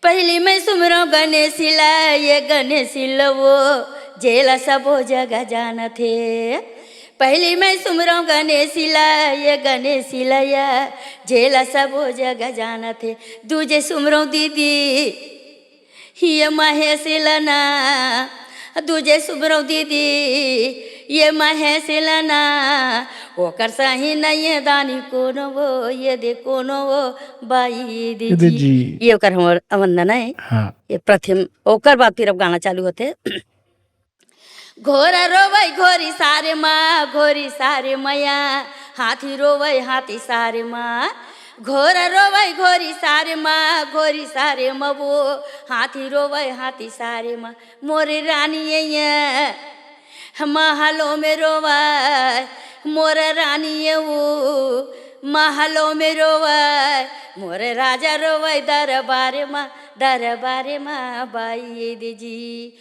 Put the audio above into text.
पहली मैं सुमरो गणेशिला ये गणेशिल वो जेला सबो जगह जाना थे। पहली मैं सुमरो गणेशिला ये गणेशिला या जेला सबो जगह जाना थे। दूजे सुमरो दीदी ये महेशिलना, दूजे सुमरो दीदी ये महेशिलना, ओकर सही नहीं दानी कोनो वो ये दे कोनो वो बाई दीजी। ये ओकर हमर वंदना है। हाँ ये प्रथम ओकर बाद फिर अब गाना चालू होते। घोरा रोवै घोरी सारे माँ, घोरी सारे मैया, हाथी रोवै हाथी सारे माँ। घोरा रोवै घोरी सारे माँ, घोरी सारे मबो, हाथी रोवै हाथी सारे माँ। मोरे रानी महलों में रोवै, मोर रानी वो महलों में रोवै, मोर राजा रोवै दरबारे माँ, दरबारे माँ बाई दीजी।